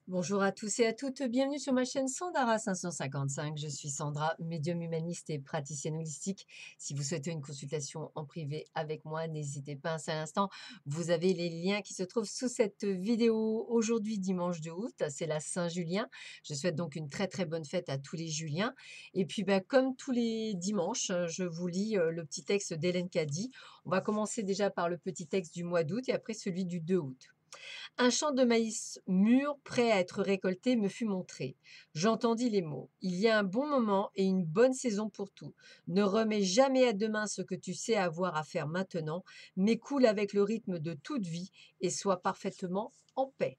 Bonjour à tous et à toutes, bienvenue sur ma chaîne Sandara 555. Je suis Sandra, médium humaniste et praticienne holistique. Si vous souhaitez une consultation en privé avec moi, n'hésitez pas un seul instant. Vous avez les liens qui se trouvent sous cette vidéo. Aujourd'hui, dimanche 2 août, c'est la Saint-Julien. Je souhaite donc une très très bonne fête à tous les Juliens. Et puis, comme tous les dimanches, je vous lis le petit texte d'Hélène Caddy. On va commencer déjà par le petit texte du mois d'août et après celui du 2 août. Un champ de maïs mûr, prêt à être récolté, me fut montré. J'entendis les mots. Il y a un bon moment et une bonne saison pour tout. Ne remets jamais à demain ce que tu sais avoir à faire maintenant, mais coule avec le rythme de toute vie et sois parfaitement en paix.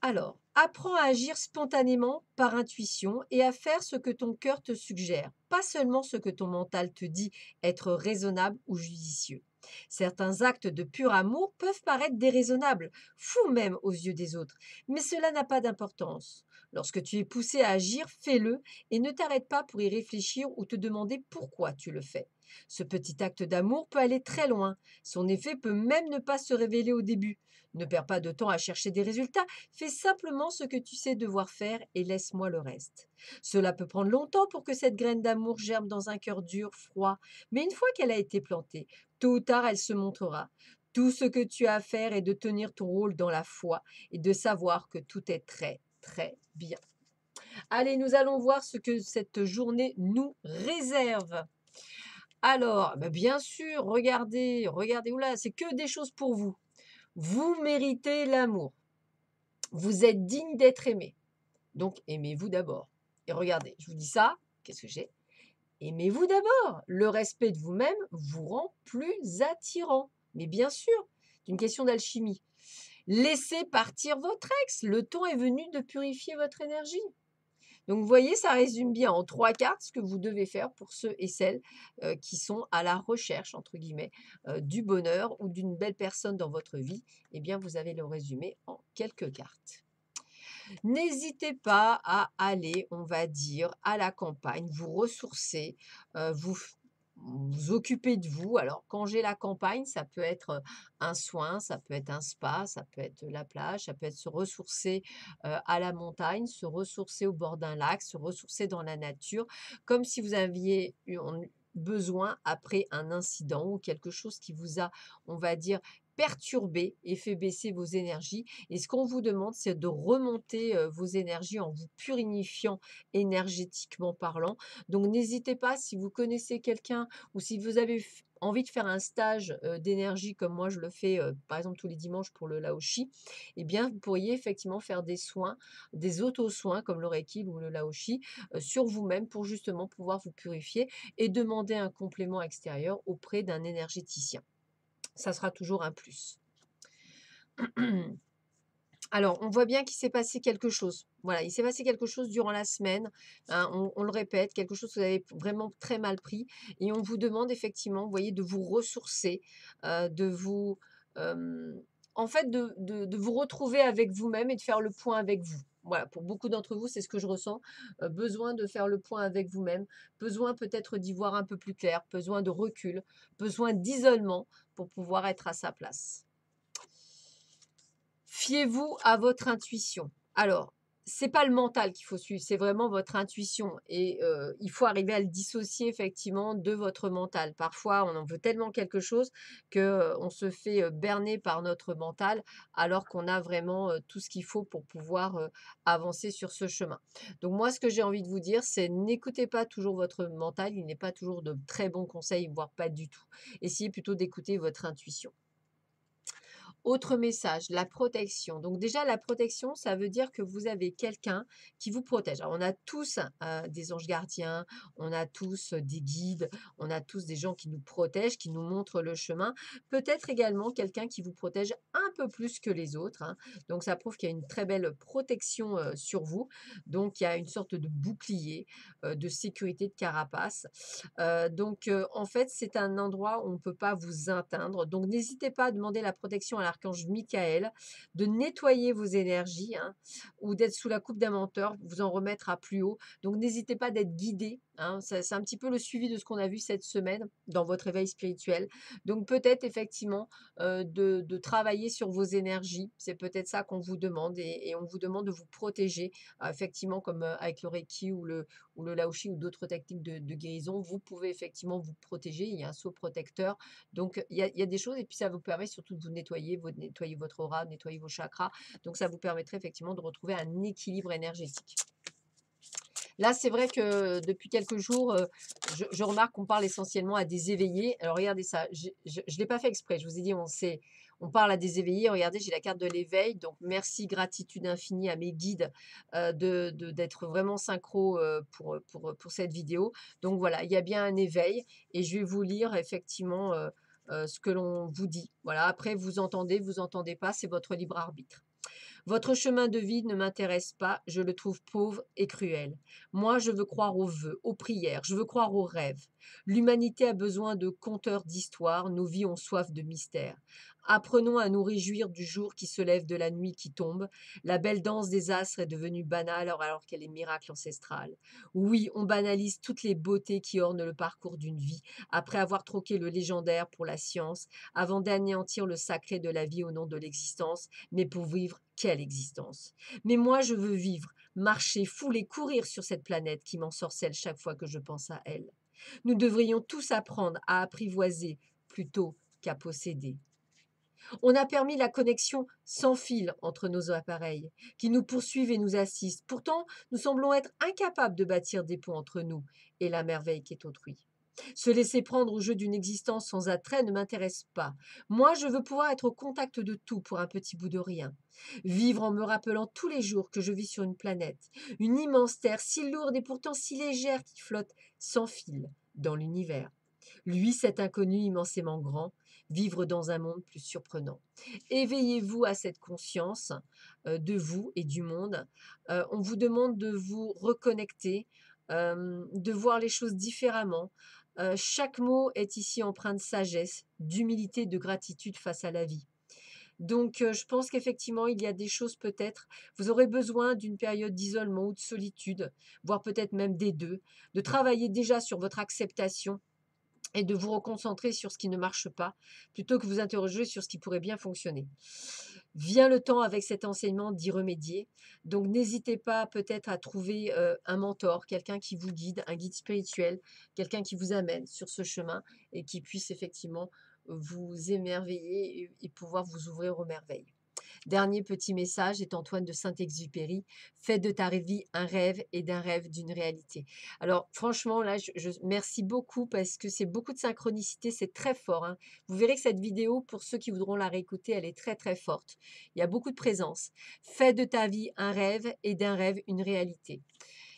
Alors, apprends à agir spontanément par intuition et à faire ce que ton cœur te suggère, pas seulement ce que ton mental te dit être raisonnable ou judicieux. Certains actes de pur amour peuvent paraître déraisonnables, fous même aux yeux des autres, mais cela n'a pas d'importance. Lorsque tu es poussé à agir, fais-le et ne t'arrête pas pour y réfléchir ou te demander pourquoi tu le fais. Ce petit acte d'amour peut aller très loin. Son effet peut même ne pas se révéler au début. Ne perds pas de temps à chercher des résultats. Fais simplement ce que tu sais devoir faire et laisse-moi le reste. Cela peut prendre longtemps pour que cette graine d'amour germe dans un cœur dur, froid, mais une fois qu'elle a été plantée, tôt ou tard elle se montrera. Tout ce que tu as à faire est de tenir ton rôle dans la foi et de savoir que tout est très, très bien. Allez, nous allons voir ce que cette journée nous réserve. Alors, bien sûr, regardez, regardez, oula, c'est que des choses pour vous. Vous méritez l'amour. Vous êtes digne d'être aimé. Donc, aimez-vous d'abord. Et regardez, je vous dis ça, qu'est-ce que j'ai? Aimez-vous d'abord. Le respect de vous-même vous rend plus attirant. Mais bien sûr, c'est une question d'alchimie. Laissez partir votre ex. Le temps est venu de purifier votre énergie. Donc, vous voyez, ça résume bien en 3 cartes ce que vous devez faire pour ceux et celles qui sont à la recherche, entre guillemets, du bonheur ou d'une belle personne dans votre vie. Eh bien, vous avez le résumé en quelques cartes. N'hésitez pas à aller, on va dire, à la campagne, vous ressourcer, vous occuper de vous. Alors, quand j'ai la campagne, ça peut être un soin, ça peut être un spa, ça peut être la plage, ça peut être se ressourcer à la montagne, se ressourcer au bord d'un lac, se ressourcer dans la nature, comme si vous aviez besoin après un incident ou quelque chose qui vous a, on va dire, perturbé et fait baisser vos énergies. Et ce qu'on vous demande, c'est de remonter vos énergies en vous purifiant énergétiquement parlant. Donc n'hésitez pas, si vous connaissez quelqu'un ou si vous avez envie de faire un stage d'énergie comme moi je le fais par exemple tous les dimanches pour le Laoshi, eh bien vous pourriez effectivement faire des soins, des auto-soins comme le Reiki ou le Laoshi sur vous-même pour justement pouvoir vous purifier et demander un complément extérieur auprès d'un énergéticien. Ça sera toujours un plus. Alors, on voit bien qu'il s'est passé quelque chose. Voilà, il s'est passé quelque chose durant la semaine, hein, on le répète, quelque chose que vous avez vraiment très mal pris et on vous demande effectivement, vous voyez, de vous ressourcer, de vous, en fait, de vous retrouver avec vous-même et de faire le point avec vous. Voilà, pour beaucoup d'entre vous, c'est ce que je ressens, besoin de faire le point avec vous-même, besoin peut-être d'y voir un peu plus clair, besoin de recul, besoin d'isolement pour pouvoir être à sa place. Fiez-vous à votre intuition. Alors, c'est pas le mental qu'il faut suivre, c'est vraiment votre intuition et il faut arriver à le dissocier effectivement de votre mental. Parfois, on en veut tellement quelque chose que, on se fait, berner par notre mental alors qu'on a vraiment, tout ce qu'il faut pour pouvoir, avancer sur ce chemin. Donc moi, ce que j'ai envie de vous dire, c'est n'écoutez pas toujours votre mental, il n'est pas toujours de très bons conseils, voire pas du tout. Essayez plutôt d'écouter votre intuition. Autre message, la protection. Donc déjà, la protection, ça veut dire que vous avez quelqu'un qui vous protège. Alors, on a tous des anges gardiens, on a tous des guides, on a tous des gens qui nous protègent, qui nous montrent le chemin. Peut-être également quelqu'un qui vous protège un peu plus que les autres, hein. Donc, ça prouve qu'il y a une très belle protection sur vous. Donc, il y a une sorte de bouclier, de sécurité, de carapace. En fait, c'est un endroit où on ne peut pas vous atteindre. Donc, n'hésitez pas à demander la protection à l'archange Michael, de nettoyer vos énergies, hein, ou d'être sous la coupe d'un mentor, vous en remettre à plus haut. Donc, n'hésitez pas d'être guidé hein. C'est un petit peu le suivi de ce qu'on a vu cette semaine dans votre éveil spirituel. Donc peut-être effectivement de travailler sur vos énergies. C'est peut-être ça qu'on vous demande et on vous demande de vous protéger. Effectivement, comme avec le Reiki ou le Laoshi ou d'autres techniques de guérison, vous pouvez effectivement vous protéger. Il y a un sceau protecteur. Donc il y a des choses et puis ça vous permet surtout de vous nettoyer, nettoyer votre aura, nettoyer vos chakras. Donc ça vous permettrait effectivement de retrouver un équilibre énergétique. Là, c'est vrai que depuis quelques jours, je remarque qu'on parle essentiellement à des éveillés. Alors regardez ça, je l'ai pas fait exprès, je vous ai dit on parle à des éveillés. Regardez, j'ai la carte de l'éveil, donc merci, gratitude infinie à mes guides, d'être vraiment synchro, pour cette vidéo. Donc voilà, il y a bien un éveil et je vais vous lire effectivement, ce que l'on vous dit. Voilà, après vous entendez pas, c'est votre libre arbitre. Votre chemin de vie ne m'intéresse pas, je le trouve pauvre et cruel. Moi, je veux croire aux vœux, aux prières, je veux croire aux rêves. L'humanité a besoin de conteurs d'histoires, nos vies ont soif de mystère. Apprenons à nous réjouir du jour qui se lève de la nuit qui tombe. La belle danse des astres est devenue banale alors qu'elle est miracle ancestral. Oui, on banalise toutes les beautés qui ornent le parcours d'une vie, après avoir troqué le légendaire pour la science, avant d'anéantir le sacré de la vie au nom de l'existence, mais pour vivre, quelle existence! Mais moi, je veux vivre, marcher, fouler, courir sur cette planète qui m'ensorcelle chaque fois que je pense à elle. Nous devrions tous apprendre à apprivoiser plutôt qu'à posséder. On a permis la connexion sans fil entre nos appareils, qui nous poursuivent et nous assistent. Pourtant, nous semblons être incapables de bâtir des ponts entre nous et la merveille qui est autrui. Se laisser prendre au jeu d'une existence sans attrait ne m'intéresse pas. Moi, je veux pouvoir être au contact de tout pour un petit bout de rien. Vivre en me rappelant tous les jours que je vis sur une planète, une immense terre si lourde et pourtant si légère qui flotte sans fil dans l'univers. Lui, cet inconnu immensément grand, vivre dans un monde plus surprenant. Éveillez-vous à cette conscience de vous et du monde. On vous demande de vous reconnecter, de voir les choses différemment. Chaque mot est ici empreint de sagesse, d'humilité, de gratitude face à la vie. Donc, je pense qu'effectivement, il y a des choses peut-être, vous aurez besoin d'une période d'isolement ou de solitude, voire peut-être même des deux, de travailler déjà sur votre acceptation et de vous reconcentrer sur ce qui ne marche pas, plutôt que vous interroger sur ce qui pourrait bien fonctionner. Vient le temps avec cet enseignement d'y remédier. Donc n'hésitez pas peut-être à trouver un mentor, quelqu'un qui vous guide, un guide spirituel, quelqu'un qui vous amène sur ce chemin et qui puisse effectivement vous émerveiller et pouvoir vous ouvrir aux merveilles. Dernier petit message est Antoine de Saint-Exupéry. Fais de ta vie un rêve et d'un rêve d'une réalité. Alors franchement, là, merci beaucoup parce que c'est beaucoup de synchronicité, c'est très fort, hein. Vous verrez que cette vidéo, pour ceux qui voudront la réécouter, elle est très très forte. Il y a beaucoup de présence. Fais de ta vie un rêve et d'un rêve une réalité.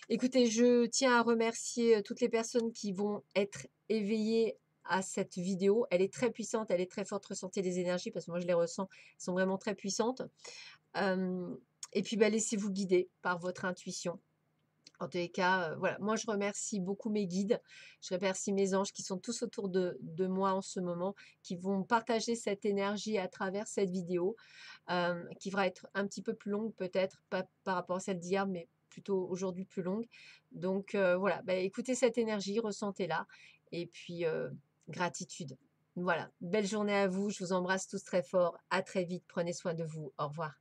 Écoutez, je tiens à remercier toutes les personnes qui vont être éveillées à cette vidéo. Elle est très puissante, elle est très forte. Ressentez les énergies parce que moi je les ressens, elles sont vraiment très puissantes. Et puis bah, laissez-vous guider par votre intuition. En tous les cas, voilà. Moi je remercie beaucoup mes guides, je remercie mes anges qui sont tous autour de moi en ce moment, qui vont partager cette énergie à travers cette vidéo, qui va être un petit peu plus longue peut-être, pas par rapport à celle d'hier, mais plutôt aujourd'hui plus longue. Donc voilà, bah, écoutez cette énergie, ressentez-la et puis gratitude. Voilà, belle journée à vous, je vous embrasse tous très fort, à très vite, prenez soin de vous, au revoir.